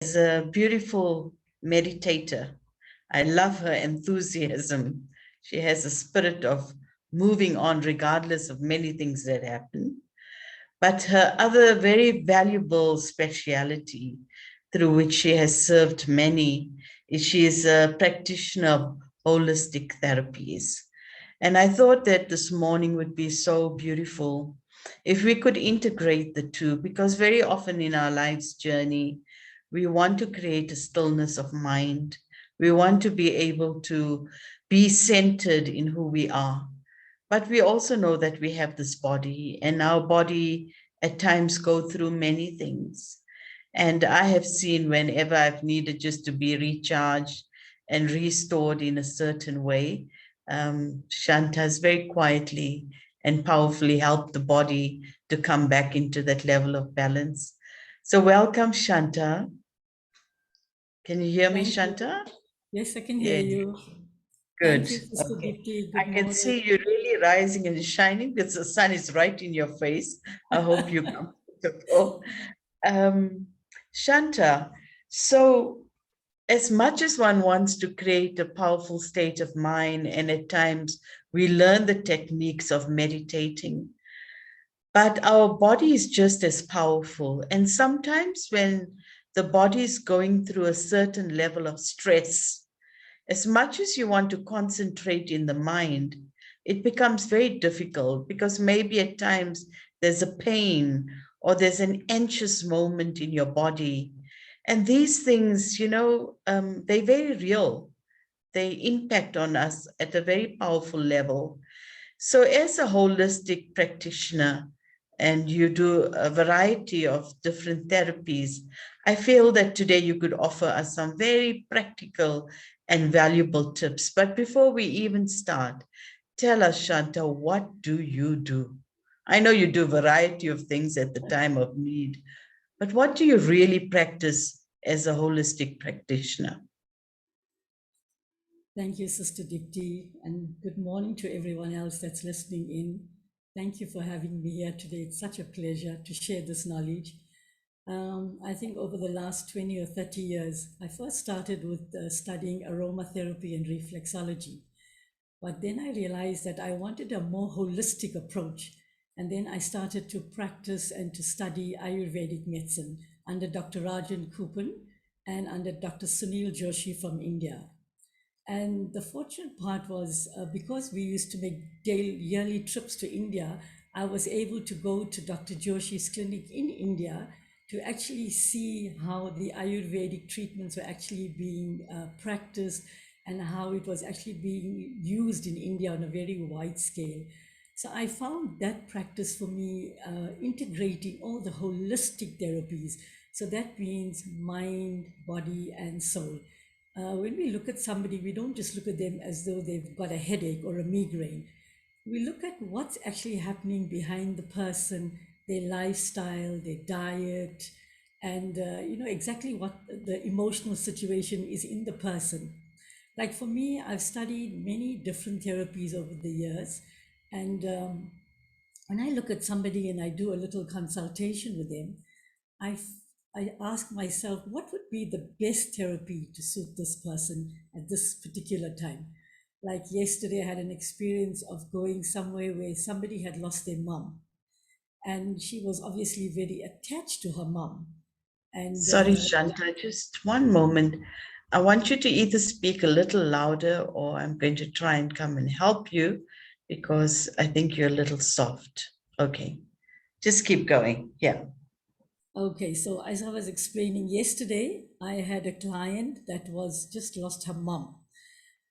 is a beautiful meditator. I love her enthusiasm. She has a spirit of moving on regardless of many things that happen. But her other very valuable speciality through which she has served many is she is a practitioner of holistic therapies. And I thought that this morning would be so beautiful if we could integrate the two, because very often in our life's journey, we want to create a stillness of mind. We want to be able to be centered in who we are. But we also know that we have this body, and our body at times go through many things. And I have seen whenever I've needed just to be recharged and restored in a certain way, Shanta has very quietly and powerfully helped the body to come back into that level of balance. So welcome, Shanta. Can you hear me, Thank you. Shanta? Yes, I can hear Yeah, you. good. Thank you, Sister Okay. Deepti. I Good can morning. see you really rising and shining because the sun is right in your face. I hope you're comfortable. Um, Shanta, so as much as one wants to create a powerful state of mind, and at times we learn the techniques of meditating, but our body is just as powerful. And sometimes when the body is going through a certain level of stress, as much as you want to concentrate in the mind, it becomes very difficult because maybe at times there's a pain or there's an anxious moment in your body. And these things, they're very real. They impact on us at a very powerful level. So, as a holistic practitioner, and you do a variety of different therapies, I feel that today you could offer us some very practical and valuable tips. But before we even start, tell us, Shanta, what do you do? I know you do a variety of things at the time of need, but what do you really practice as a holistic practitioner? Thank you, Sister Deepti, and good morning to everyone else that's listening in. Thank you for having me here today. It's such a pleasure to share this knowledge. I think over the last 20 or 30 years, I first started with studying aromatherapy and reflexology. But then I realized that I wanted a more holistic approach. And then I started to practice and to study Ayurvedic medicine under Dr. Rajan Kupan and under Dr. Sunil Joshi from India. And the fortunate part was because we used to make daily, yearly trips to India, I was able to go to Dr. Joshi's clinic in India to actually see how the Ayurvedic treatments were actually being practiced and how it was actually being used in India on a very wide scale. So I found that practice for me integrating all the holistic therapies. So that means mind, body, and soul. When we look at somebody, we don't just look at them as though they've got a headache or a migraine. We look at what's actually happening behind the person, their lifestyle, their diet, and exactly what the emotional situation is in the person. Like for me, I've studied many different therapies over the years, and when I look at somebody and I do a little consultation with them, I, I ask myself, what would be the best therapy to suit this person at this particular time? Like yesterday, I had an experience of going somewhere where somebody had lost their mom, and she was obviously very attached to her mom. And Sorry, Shanta, just one moment. I want you to either speak a little louder or I'm going to try and come and help you because I think you're a little soft. Okay, just keep going. Yeah. okay, so as I was explaining yesterday, I had a client that was just lost her mom.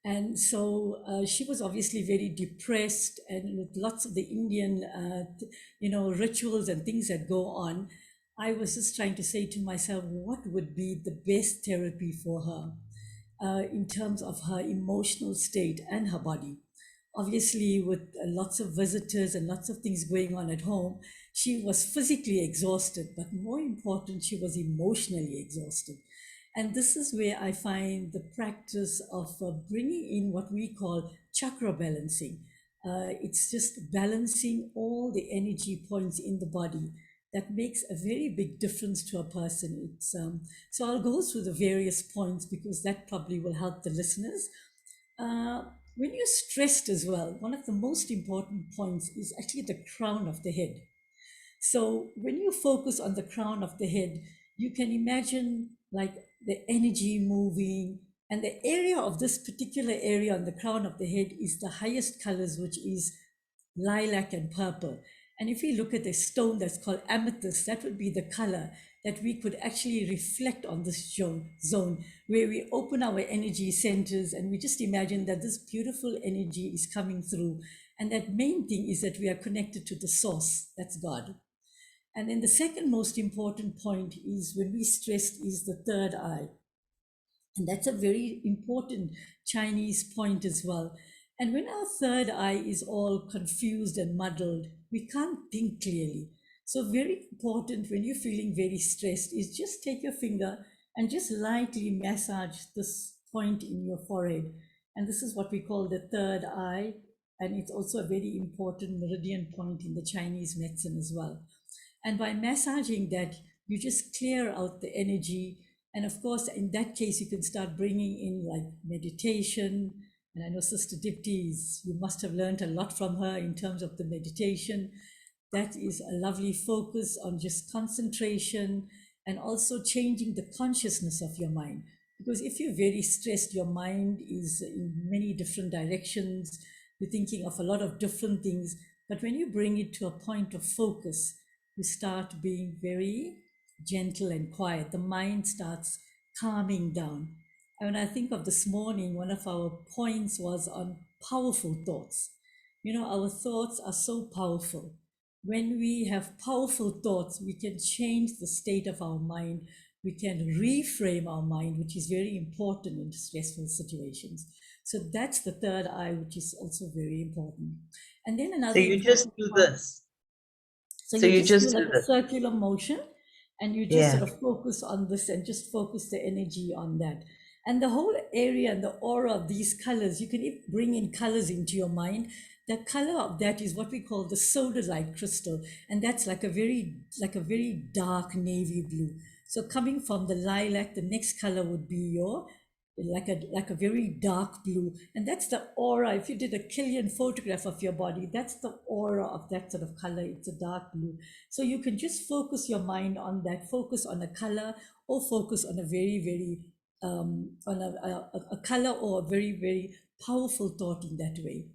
And so she was obviously very depressed, and with lots of the Indian, rituals and things that go on. I was just trying to say to myself, what would be the best therapy for her in terms of her emotional state and her body? Obviously, with lots of visitors and lots of things going on at home, she was physically exhausted, but more important, she was emotionally exhausted. And this is where I find the practice of bringing in what we call chakra balancing. It's just balancing all the energy points in the body that makes a very big difference to a person. It's so I'll go through the various points because that probably will help the listeners. Uh, when you're stressed as well, one of the most important points is actually the crown of the head. So when you focus on the crown of the head, you can imagine like the energy moving, and the area of this particular area on the crown of the head is the highest colors, which is lilac and purple. And if we look at a stone that's called amethyst, that would be the color that we could actually reflect on this zone where we open our energy centers and we just imagine that this beautiful energy is coming through. And that main thing is that we are connected to the source, that's God. And then the second most important point is when we stressed is the third eye. And that's a very important Chinese point as well. And when our third eye is all confused and muddled, we can't think clearly. So very important when you're feeling very stressed is just take your finger and just lightly massage this point in your forehead. And this is what we call the third eye. And it's also a very important meridian point in the Chinese medicine as well. And by massaging that, you just clear out the energy. And of course, in that case, you can start bringing in like meditation. And I know Sister Dipti you must have learned a lot from her in terms of the meditation. That is a lovely focus on just concentration and also changing the consciousness of your mind. Because if you're very stressed, your mind is in many different directions. You're thinking of a lot of different things. But when you bring it to a point of focus, you start being very gentle and quiet. The mind starts calming down. And when I think of this morning, one of our points was on powerful thoughts. You know, our thoughts are so powerful. When we have powerful thoughts, we can change the state of our mind. We can reframe our mind, which is very important in stressful situations. So that's the third eye, which is also very important. And then another So you just do this. So So you you just do just like do a this. circular motion and you just Yeah. sort of focus on this and just focus the energy on that. And the whole area and the aura of these colors, you can even bring in colors into your mind. The color of that is what we call the sodalite crystal. And that's like a very dark navy blue. So coming from the lilac, the next color would be your like a very dark blue, and that's the aura. If you did a Killian photograph of your body, that's the aura of that sort of color. It's a dark blue. So you can just focus your mind on that, focus on a color, or focus on a very on a color or a very powerful thought in that way.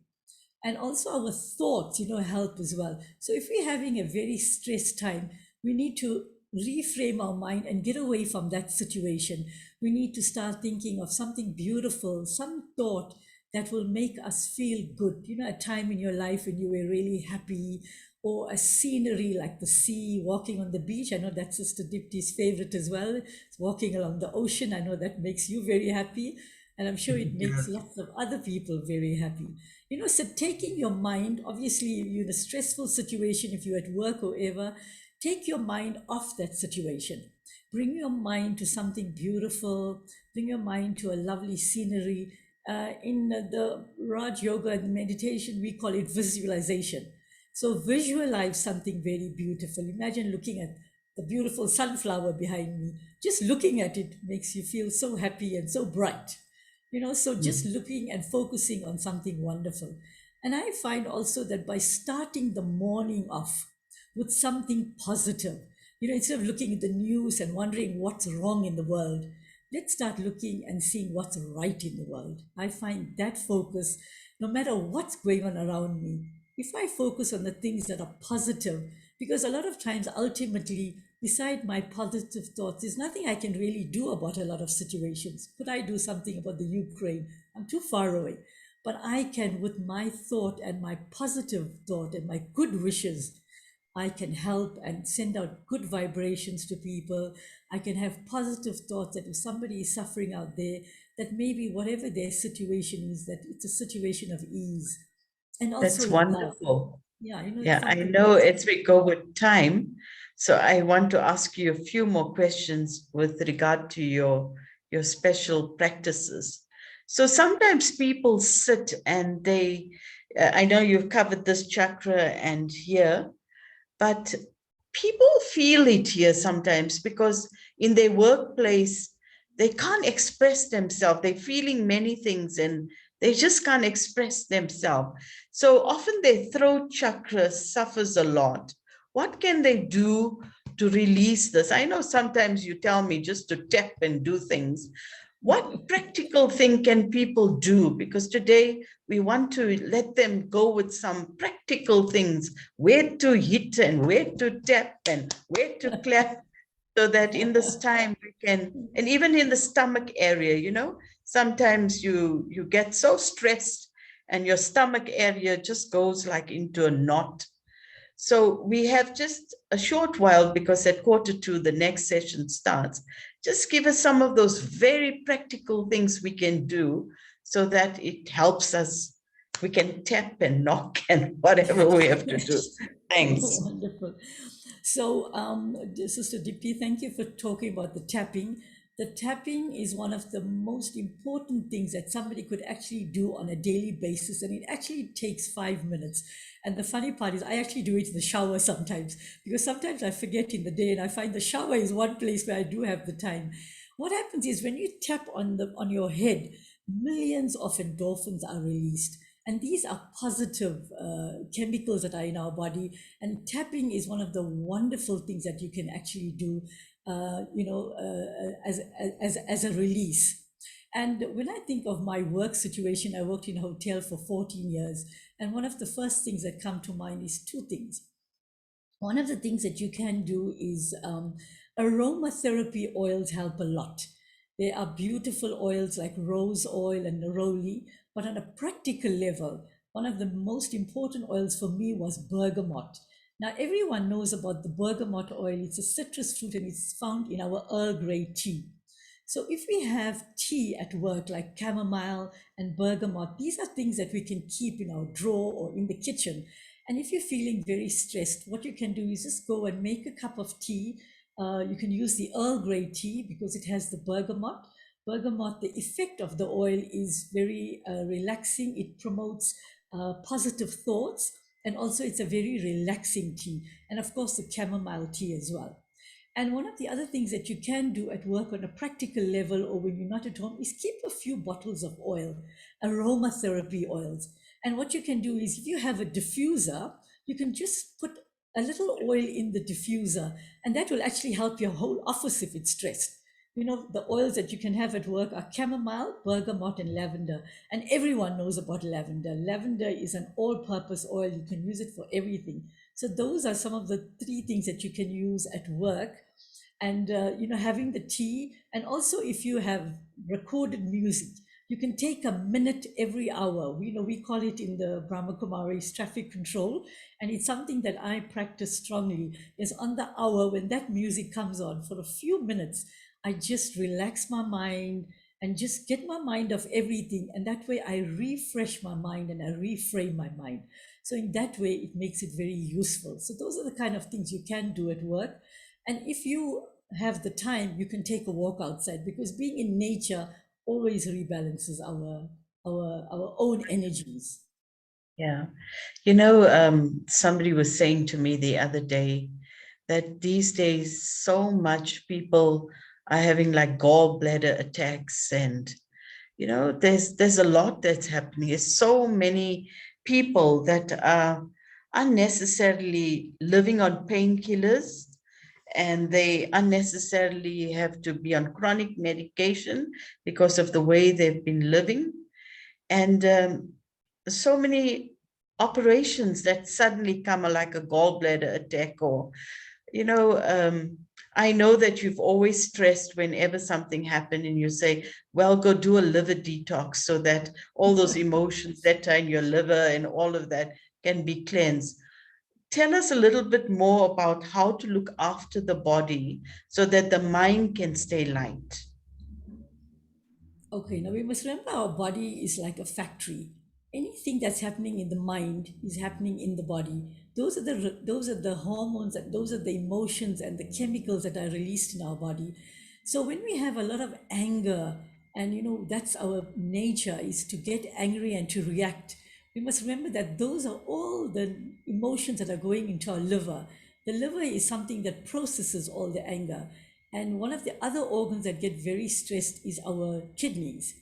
And also our thoughts, help as well. So if we're having a very stressed time, we need to reframe our mind and get away from that situation. We need to start thinking of something beautiful, some thought that will make us feel good. A time in your life when you were really happy, or a scenery like the sea, walking on the beach. I know that's Sister Dipti's favorite as well. It's walking along the ocean. I know that makes you very happy. And I'm sure it makes lots of other people very happy. So taking your mind, obviously, you're in a stressful situation, if you're at work or ever, take your mind off that situation. Bring your mind to something beautiful, bring your mind to a lovely scenery. In the Raj Yoga and meditation, we call it visualization. So visualize something very beautiful. Imagine looking at the beautiful sunflower behind me. Just looking at it makes you feel so happy and so bright. So just looking and focusing on something wonderful. And I find also that by starting the morning off with something positive, instead of looking at the news and wondering what's wrong in the world, let's start looking and seeing what's right in the world. I find that focus, no matter what's going on around me, if I focus on the things that are positive, because a lot of times ultimately, beside my positive thoughts, there's nothing I can really do about a lot of situations. Could I do something about the Ukraine? I'm too far away. But I can, with my thought and my positive thought and my good wishes, I can help and send out good vibrations to people. I can have positive thoughts that if somebody is suffering out there, that maybe whatever their situation is, that it's a situation of ease. And also That's love. wonderful. Yeah, Yeah, I something know else. as we go with time, so I want to ask you a few more questions with regard to your special practices. So sometimes people sit and I know you've covered this chakra and here, but people feel it here sometimes because in their workplace, they can't express themselves. They're feeling many things and they just can't express themselves. So often their throat chakra suffers a lot. What can they do to release this? I know sometimes you tell me just to tap and do things. What practical thing can people do? Because today we want to let them go with some practical things, where to hit and where to tap and where to clap, so that in this time we can, and even in the stomach area, sometimes you get so stressed and your stomach area just goes like into a knot. So we have just a short while because at 1:45 the next session starts. Just give us some of those very practical things we can do so that it helps us. We can tap and knock and whatever we have to do. Thanks. Wonderful. So, Sister Dipti, thank you for talking about the tapping. The tapping is one of the most important things that somebody could actually do on a daily basis, and it actually takes 5 minutes. And the funny part is, I actually do it in the shower sometimes because sometimes I forget in the day, and I find the shower is one place where I do have the time. What happens is when you tap on your head, millions of endorphins are released, and these are positive chemicals that are in our body. And tapping is one of the wonderful things that you can actually do, as a release. And when I think of my work situation, I worked in a hotel for 14 years. And one of the first things that come to mind is two things. One of the things that you can do is aromatherapy oils help a lot. They are beautiful oils like rose oil and neroli, but on a practical level, one of the most important oils for me was bergamot. Now, everyone knows about the bergamot oil. It's a citrus fruit and it's found in our Earl Grey tea. So if we have tea at work like chamomile and bergamot, these are things that we can keep in our drawer or in the kitchen. And if you're feeling very stressed, what you can do is just go and make a cup of tea. You can use the Earl Grey tea because it has the bergamot. Bergamot, the effect of the oil is very relaxing. It promotes positive thoughts, and also it's a very relaxing tea. And of course, the chamomile tea as well. And one of the other things that you can do at work on a practical level or when you're not at home is keep a few bottles of oil, aromatherapy oils. And what you can do is if you have a diffuser, you can just put a little oil in the diffuser, and that will actually help your whole office if it's stressed. The oils that you can have at work are chamomile, bergamot, and lavender. And everyone knows about lavender. Lavender is an all-purpose oil. You can use it for everything. So those are some of the three things that you can use at work. And having the tea, and also if you have recorded music, you can take a minute every hour. We call it in the Brahma Kumaris traffic control, and it's something that I practice strongly. Is on the hour when that music comes on for a few minutes, I just relax my mind and just get my mind off everything, and that way I refresh my mind and I reframe my mind. So in that way, it makes it very useful. So those are the kind of things you can do at work. And if you have the time, you can take a walk outside because being in nature always rebalances our own energies. Yeah. Somebody was saying to me the other day that these days so much people are having like gallbladder attacks, and there's a lot that's happening. There's so many people that are unnecessarily living on painkillers, and they unnecessarily have to be on chronic medication because of the way they've been living. And so many operations that suddenly come like a gallbladder attack, or I know that you've always stressed whenever something happened and you say, well, go do a liver detox so that all those emotions that are in your liver and all of that can be cleansed. Tell us a little bit more about how to look after the body so that the mind can stay light. Okay, now we must remember our body is like a factory. Anything that's happening in the mind is happening in the body. Those are the hormones, and those are the emotions and the chemicals that are released in our body. So when we have a lot of anger, and that's our nature, is to get angry and to react. We must remember that those are all the emotions that are going into our liver. The liver is something that processes all the anger. And one of the other organs that get very stressed is our kidneys.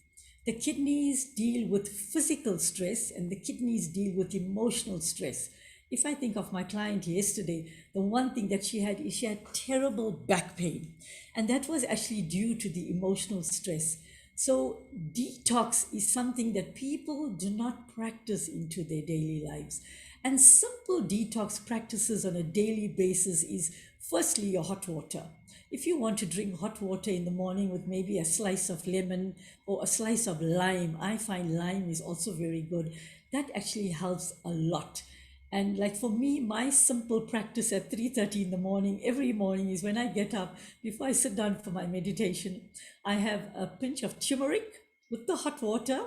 The kidneys deal with physical stress and the kidneys deal with emotional stress. If I think of my client yesterday, the one thing that she had is she had terrible back pain. And that was actually due to the emotional stress. So, detox is something that people do not practice into their daily lives. And simple detox practices on a daily basis is firstly your hot water. If you want to drink hot water in the morning with maybe a slice of lemon or a slice of lime, I find lime is also very good. That actually helps a lot. And like for me, my simple practice at 3:30 in the morning, every morning is when I get up, before I sit down for my meditation, I have a pinch of turmeric with the hot water,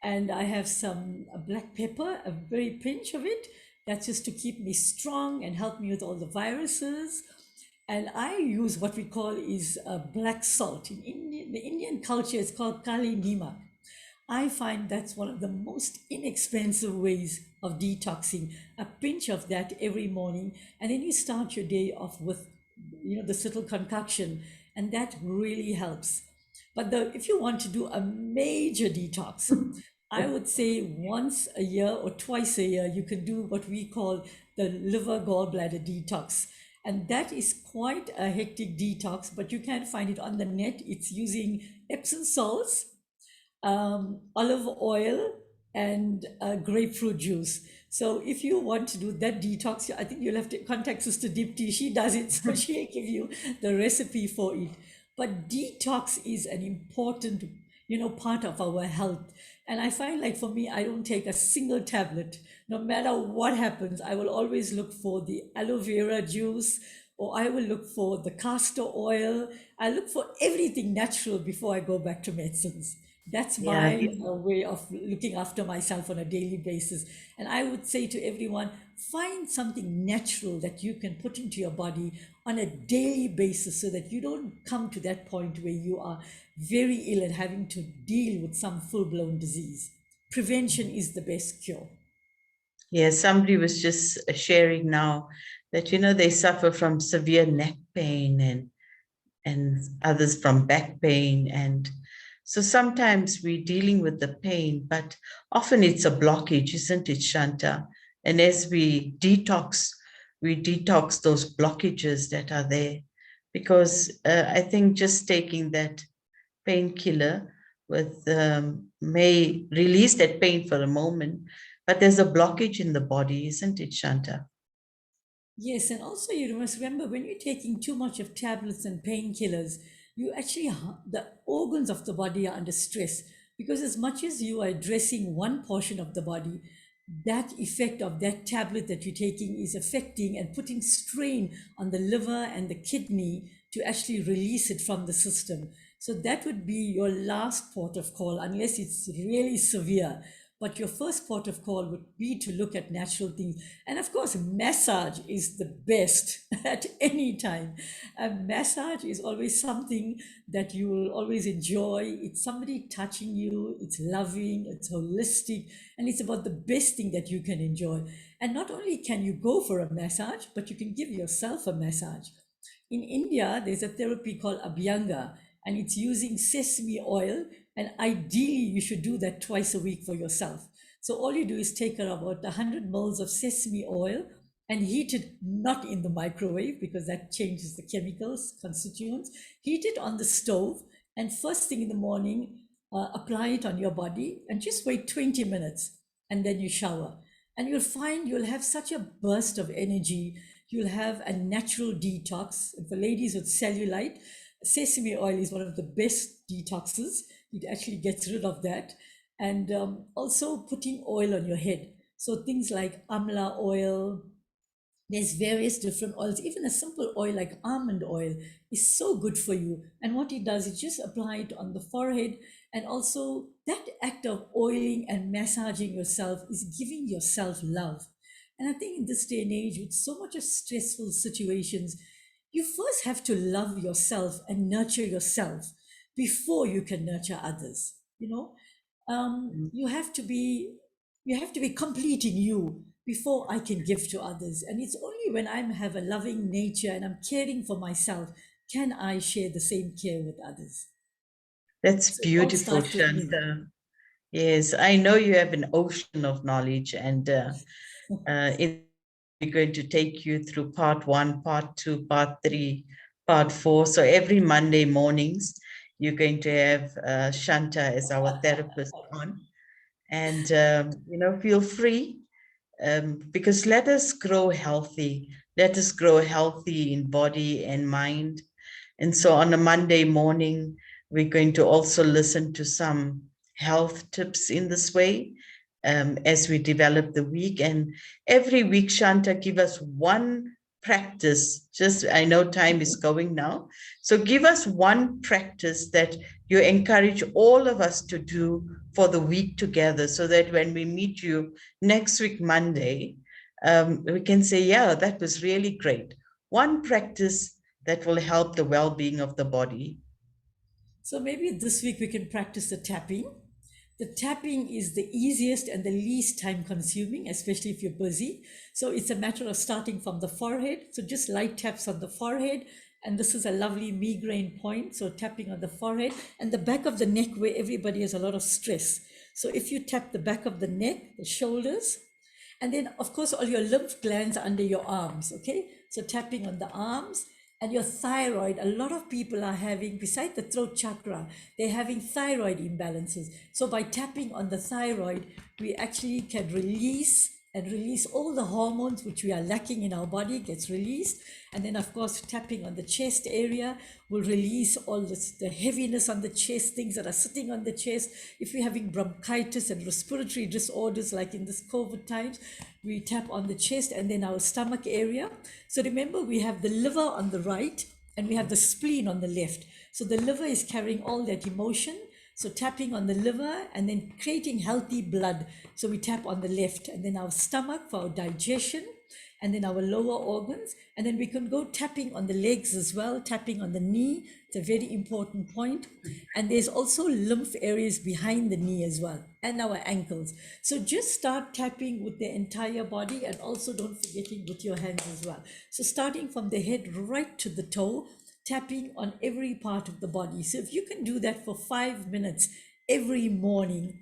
and I have some black pepper, a very pinch of it. That's just to keep me strong and help me with all the viruses. And I use what we call is black salt. In Indian, the Indian culture, it's called kali nimak. I find that's one of the most inexpensive ways of detoxing. A pinch of that every morning, and then you start your day off with, this little concoction, and that really helps. But if you want to do a major detox, I would say once a year or twice a year, you can do what we call the liver gallbladder detox. And that is quite a hectic detox, but you can find it on the net. It's using Epsom salts, olive oil, and grapefruit juice. So if you want to do that detox, I think you'll have to contact Sister Dipti. She does it, so she'll give you the recipe for it. But detox is an important, part of our health. And I find like for me, I don't take a single tablet. No matter what happens, I will always look for the aloe vera juice, or I will look for the castor oil. I look for everything natural before I go back to medicines. That's Yeah, my way of looking after myself on a daily basis. And I would say to everyone, find something natural that you can put into your body on a daily basis so that you don't come to that point where you are very ill and having to deal with some full blown disease. Prevention is the best cure. yeah. Somebody was just sharing now that they suffer from severe neck pain and others from back pain. And so sometimes we're dealing with the pain, but often it's a blockage, isn't it, Shanta? And as we detox those blockages that are there. Because I think just taking that painkiller may release that pain for a moment, but there's a blockage in the body, isn't it, Shanta? Yes, and also you must remember when you're taking too much of tablets and painkillers, you actually, the organs of the body are under stress because as much as you are addressing one portion of the body, that effect of that tablet that you're taking is affecting and putting strain on the liver and the kidney to actually release it from the system. So that would be your last port of call, unless it's really severe. But your first port of call would be to look at natural things. And of course, massage is the best at any time. A massage is always something that you will always enjoy. It's somebody touching you, it's loving, it's holistic, and it's about the best thing that you can enjoy. And not only can you go for a massage, but you can give yourself a massage. In India, there's a therapy called Abhyanga, and it's using sesame oil. And ideally, you should do that twice a week for yourself. So all you do is take about 100 mils of sesame oil and heat it not in the microwave because that changes the chemicals, constituents. Heat it on the stove, and first thing in the morning, apply it on your body and just wait 20 minutes and then you shower. And you'll find you'll have such a burst of energy. You'll have a natural detox. For ladies with cellulite, sesame oil is one of the best detoxes. It actually gets rid of that. And also putting oil on your head. So things like amla oil, there's various different oils. Even a simple oil like almond oil is so good for you. And what it does is just apply it on the forehead. And also that act of oiling and massaging yourself is giving yourself love. And I think in this day and age, with so much of stressful situations, you first have to love yourself and nurture yourself before you can nurture others. You have to be complete in you before I can give to others. And it's only when I have a loving nature and I'm caring for myself, can I share the same care with others. That's So it all beautiful, starts with me. Shantha. Yes, I know you have an ocean of knowledge, and we're going to take you through part 1, part 2, part 3, part 4. So every Monday mornings, you're going to have Shantha as our therapist on. And, feel free, because let us grow healthy. Let us grow healthy in body and mind. And so on a Monday morning, we're going to also listen to some health tips in this way, as we develop the week. And every week, Shantha, give us one practice. Just, I know time is going now. So give us one practice that you encourage all of us to do for the week together, so that when we meet you next week, Monday, we can say, yeah, that was really great. One practice that will help the well-being of the body. So maybe this week we can practice the tapping. The tapping is the easiest and the least time consuming, especially if you're busy. So it's a matter of starting from the forehead. So just light taps on the forehead. And this is a lovely migraine point. So tapping on the forehead and the back of the neck where everybody has a lot of stress. So if you tap the back of the neck, the shoulders, and then of course all your lymph glands under your arms, okay? So tapping on the arms and your thyroid. A lot of people are having, beside the throat chakra, they're having thyroid imbalances. So by tapping on the thyroid, we actually can release all the hormones which we are lacking in our body gets released. And then of course tapping on the chest area will release all this, the heaviness on the chest, things that are sitting on the chest. If you're having bronchitis and respiratory disorders like in this COVID times, we tap on the chest and then our stomach area. So remember, we have the liver on the right and we have the spleen on the left. So the liver is carrying all that emotion. So tapping on the liver and then creating healthy blood. So we tap on the left, and then our stomach for our digestion, and then our lower organs. And then we can go tapping on the legs as well, tapping on the knee. It's a very important point. And there's also lymph areas behind the knee as well, and our ankles. So just start tapping with the entire body, and also don't forget it with your hands as well. So starting from the head right to the toe, tapping on every part of the body. So if you can do that for 5 minutes every morning,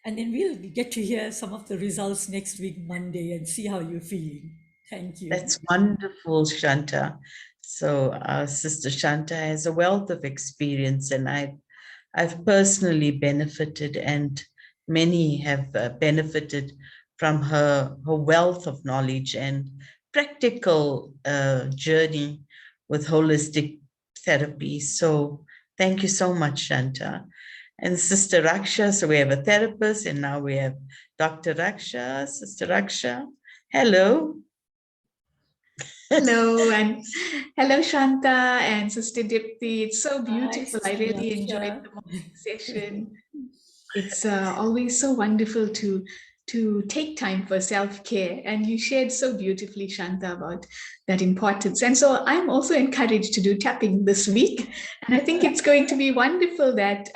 and then we'll get to hear some of the results next week, Monday, and see how you're feeling. Thank you. That's wonderful, Shantha. So our sister Shantha has a wealth of experience, and I've personally benefited, and many have benefited from her wealth of knowledge and practical journey with holistic therapy. So thank you so much, Shantha. And Sister Raksha, so we have a therapist, and now we have Dr. Raksha. Sister Raksha, hello. Hello, and hello, Shantha and Sister Dipti. It's so beautiful. Hi, I really Raksha. enjoyed the morning session. It's always so wonderful to take time for self-care, and you shared so beautifully, Shantha, about that importance. And so I'm also encouraged to do tapping this week, and I think it's going to be wonderful that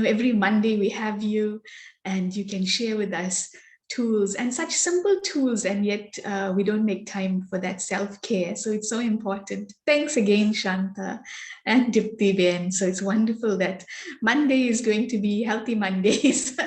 every Monday we have you, and you can share with us tools, and such simple tools, and yet we don't make time for that self-care. So it's so important. Thanks again, Shantha and Dipti Ben. So it's wonderful that Monday is going to be Healthy Mondays.